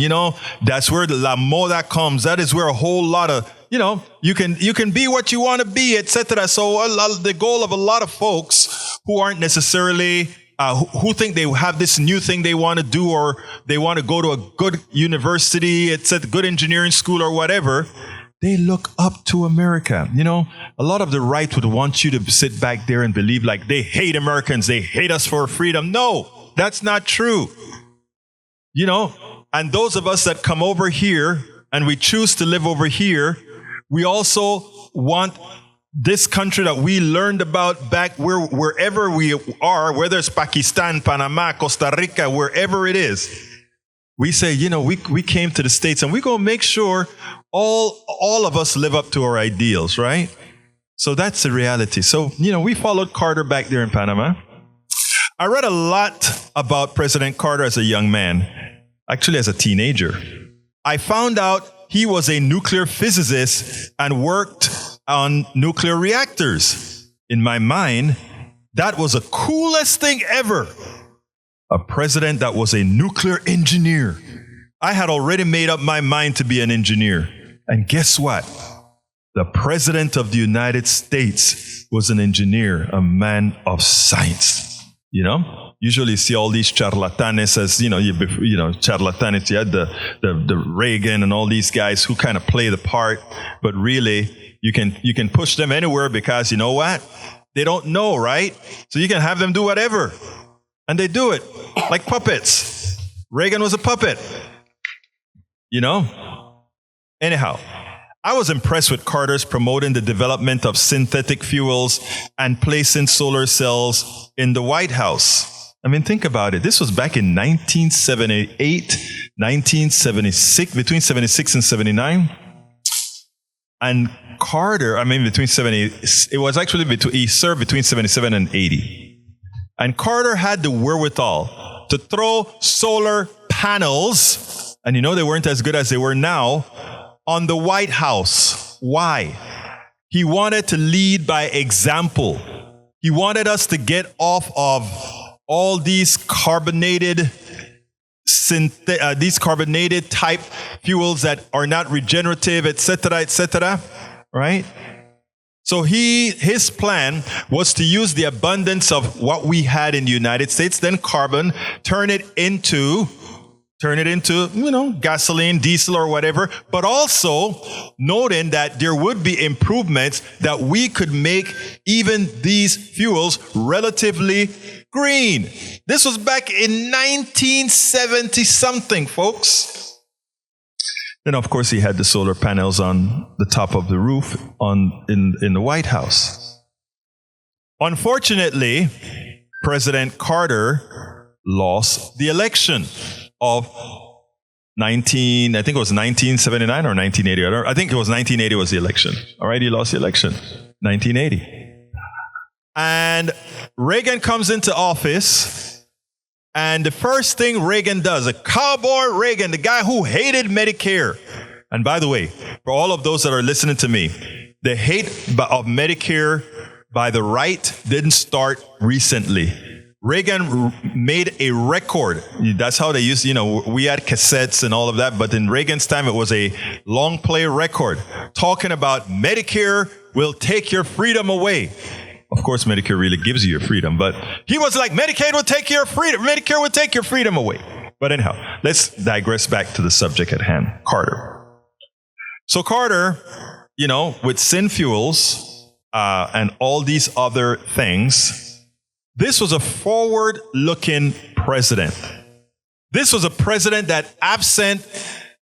That's where the la moda comes. That is where a whole lot of, you can be what you want to be, etc. So the goal of a lot of folks who aren't necessarily who think they have this new thing they want to do, or they want to go to a good university, it's a good engineering school or whatever, they look up to America. A lot of the right would want you to sit back there and believe like they hate Americans, they hate us for freedom. No, that's not true. And those of us that come over here and we choose to live over here, we also want this country that we learned about back wherever we are, whether it's Pakistan, Panama, Costa Rica, wherever it is. We say, we came to the States and we're going to make sure all of us live up to our ideals, right? So that's the reality. So, we followed Carter back there in Panama. I read a lot about President Carter as a young man, actually as a teenager. I found out he was a nuclear physicist and worked on nuclear reactors. In my mind, that was the coolest thing ever. A president that was a nuclear engineer. I had already made up my mind to be an engineer. And guess what? The president of the United States was an engineer, a man of science. Usually you see all these charlatanes as, charlatanes. You had the Reagan and all these guys who kind of play the part, but really you can push them anywhere because you know what? They don't know, right? So you can have them do whatever. And they do it like puppets. Reagan was a puppet. Anyhow, I was impressed with Carter's promoting the development of synthetic fuels and placing solar cells in the White House. I mean, think about it. This was back in 1978, 1976, between 76 and 79. And Carter, between 70, it was actually he served between 77 and 80. And Carter had the wherewithal to throw solar panels, and they weren't as good as they were now, on the White House. Why? He wanted to lead by example. He wanted us to get off of all these carbonated type fuels that are not regenerative, etc., right? So his plan was to use the abundance of what we had in the United States, then carbon, turn it into gasoline, diesel, or whatever, but also noting that there would be improvements that we could make even these fuels relatively green. This was back in 1970 something, folks. Then, of course, he had the solar panels on the top of the roof in the White House. Unfortunately, President Carter lost the election of I think it was 1979 or 1980. I think it was 1980 was the election. All right, he lost the election, 1980. And Reagan comes into office, and the first thing Reagan does, a cowboy Reagan, the guy who hated Medicare. And by the way, for all of those that are listening to me, the hate of Medicare by the right didn't start recently. Reagan made a record. That's how they used, we had cassettes and all of that, but in Reagan's time, it was a long play record talking about Medicare will take your freedom away. Of course, Medicare really gives you your freedom, but he was like, Medicaid will take your freedom. Medicare will take your freedom away. But anyhow, let's digress back to the subject at hand, Carter. So Carter, with syn fuels and all these other things, this was a forward-looking president. This was a president that, absent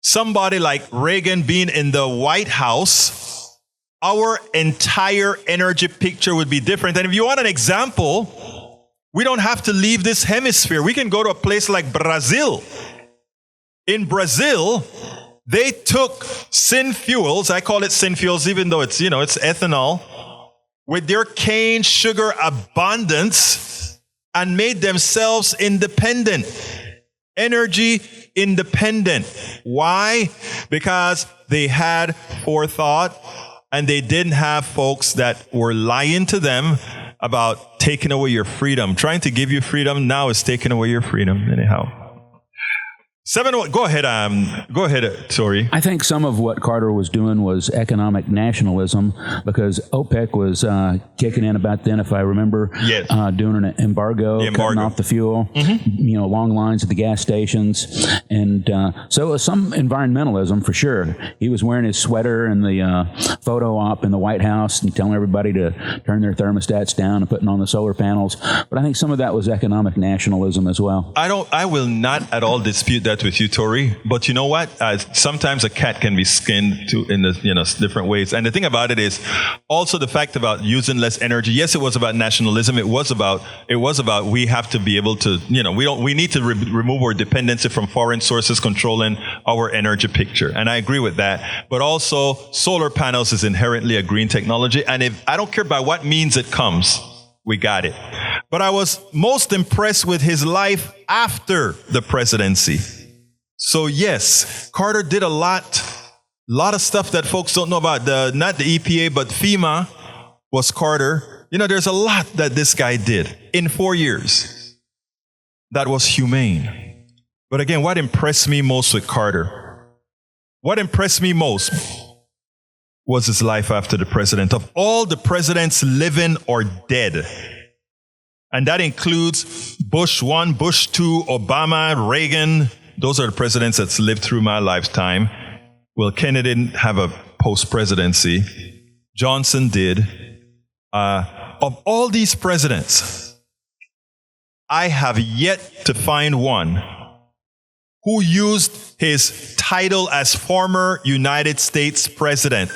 somebody like Reagan being in the White House, our entire energy picture would be different. And if you want an example, we don't have to leave this hemisphere. We can go to a place like Brazil. In Brazil, they took syn fuels. I call it syn fuels, even though it's ethanol, with their cane sugar abundance, and made themselves independent, energy independent. Why? Because they had forethought, and they didn't have folks that were lying to them about taking away your freedom. Trying to give you freedom now is taking away your freedom. Anyhow. Go ahead, Tori. I think some of what Carter was doing was economic nationalism, because OPEC was kicking in about then, if I remember, yes. Doing an embargo, cutting off the fuel, long lines at the gas stations. And so it was some environmentalism for sure. He was wearing his sweater in the photo op in the White House and telling everybody to turn their thermostats down and putting on the solar panels. But I think some of that was economic nationalism as well. I will not at all dispute that with you, Tori, but you know what? Sometimes a cat can be skinned in different ways. And the thing about it is also the fact about using less energy. Yes, it was about nationalism. It was about we have to be able to we need to remove our dependency from foreign sources controlling our energy picture. And I agree with that. But also, solar panels is inherently a green technology, and if I don't care by what means it comes, we got it. But I was most impressed with his life after the presidency. So yes, Carter did a lot of stuff that folks don't know about. Not the EPA, but FEMA was Carter. There's a lot that this guy did in 4 years that was humane. But again, what impressed me most with Carter? What impressed me most was his life after the president. Of all the presidents living or dead, and that includes Bush 1, Bush 2, Obama, Reagan. Those are the presidents that's lived through my lifetime. Well, Kennedy didn't have a post-presidency. Johnson did. Of all these presidents, I have yet to find one who used his title as former United States president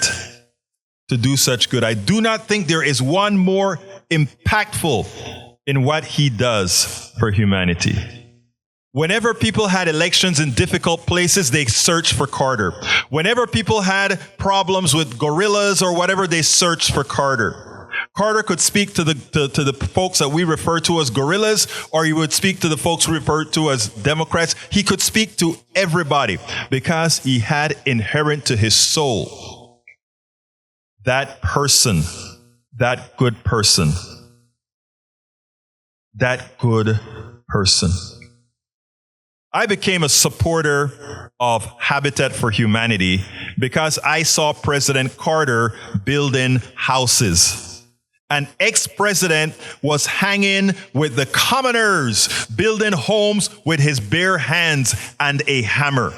to do such good. I do not think there is one more impactful in what he does for humanity. Whenever people had elections in difficult places, they searched for Carter. Whenever people had problems with guerrillas or whatever, they searched for Carter. Carter could speak to the folks that we refer to as guerrillas, or he would speak to the folks we refer to as Democrats. He could speak to everybody because he had inherent to his soul that person, that good person, that good person. I became a supporter of Habitat for Humanity because I saw President Carter building houses. An ex-president was hanging with the commoners, building homes with his bare hands and a hammer.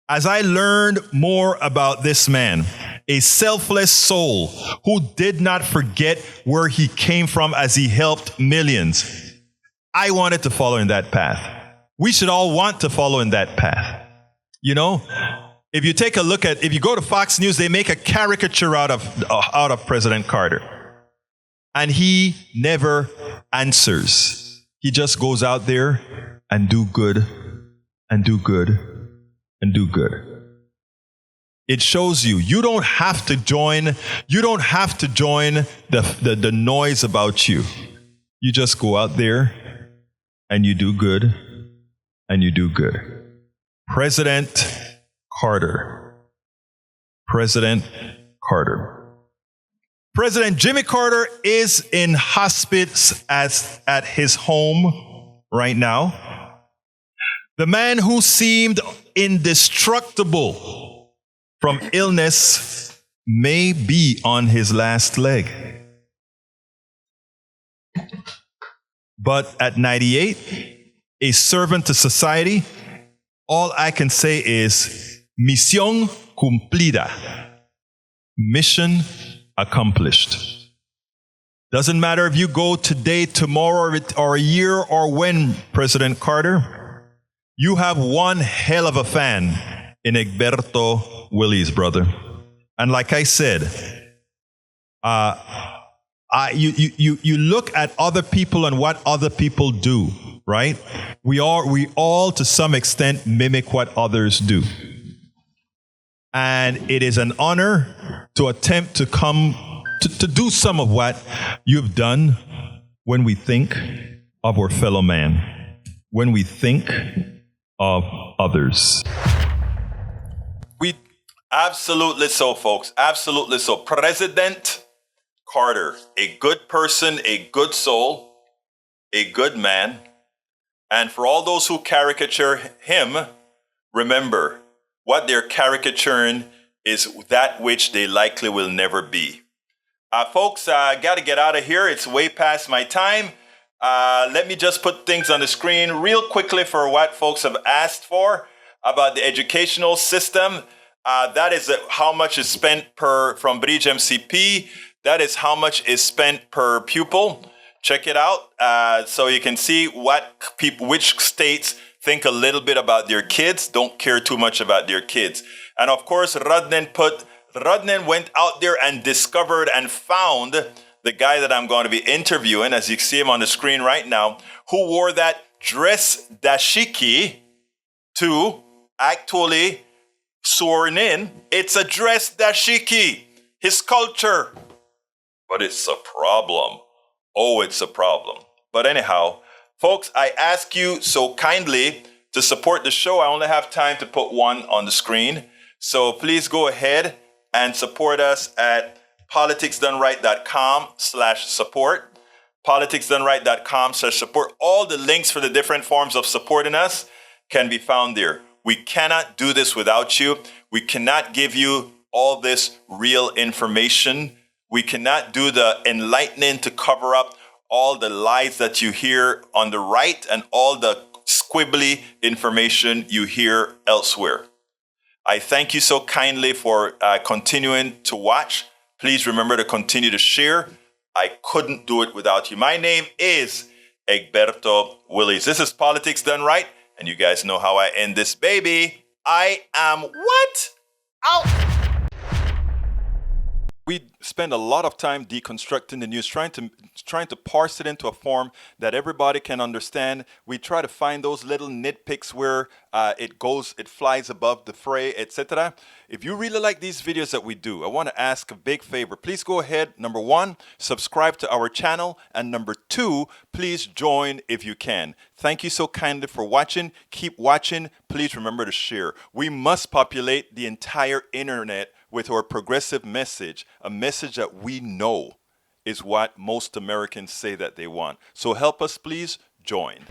As I learned more about this man, a selfless soul who did not forget where he came from as he helped millions, I wanted to follow in that path. We should all want to follow in that path. You know, if you take a look at, if you go to Fox News, they make a caricature out of President Carter. And he never answers. He just goes out there and do good and do good and do good. It shows you don't have to join the noise about you. You just go out there and you do good and you do good. President Carter. President Carter. President Jimmy Carter is in hospice at his home right now. The man who seemed indestructible from illness may be on his last leg. But at 98, a servant to society, all I can say is misión cumplida. Mission accomplished. Doesn't matter if you go today, tomorrow, or a year, or when, President Carter, you have one hell of a fan in Egberto Willies, brother. And like I said, you look at other people and what other people do, right? We all to some extent mimic what others do. And it is an honor to attempt to come to do some of what you've done when we think of our fellow man, when we think of others. We absolutely so, folks. Absolutely so. President Carter, a good person, a good soul, a good man. And for all those who caricature him, remember, what they're caricaturing is that which they likely will never be. Folks, I got to get out of here. It's way past my time. Let me just put things on the screen real quickly for what folks have asked for about the educational system. That is how much is spent from Bridge MCP. That is how much is spent per pupil. Check it out so you can see which states think a little bit about their kids, don't care too much about their kids. And of course, Radnen went out there and discovered and found the guy that I'm going to be interviewing, as you see him on the screen right now, who wore that dress dashiki to actually sworn in. It's a dress dashiki, his culture. But it's a problem. Oh, it's a problem. But anyhow, folks, I ask you so kindly to support the show. I only have time to put one on the screen. So please go ahead and support us at politicsdoneright.com/support. politicsdoneright.com/support. All the links for the different forms of supporting us can be found there. We cannot do this without you. We cannot give you all this real information. We cannot do the enlightening to cover up all the lies that you hear on the right and all the squibbly information you hear elsewhere. I thank you so kindly for continuing to watch. Please remember to continue to share. I couldn't do it without you. My name is Egberto Willies. This is Politics Done Right, And you guys know how I end this baby. I am what? Out. We spend a lot of time deconstructing the news, trying to parse it into a form that everybody can understand. We try to find those little nitpicks where it flies above the fray, etc. If you really like these videos that we do, I want to ask a big favor. Please go ahead. Number 1, subscribe to our channel. And number 2, please join if you can. Thank you so kindly for watching. Keep watching. Please remember to share. We must populate the entire internet with our progressive message, a message that we know is what most Americans say that they want. So help us, please join.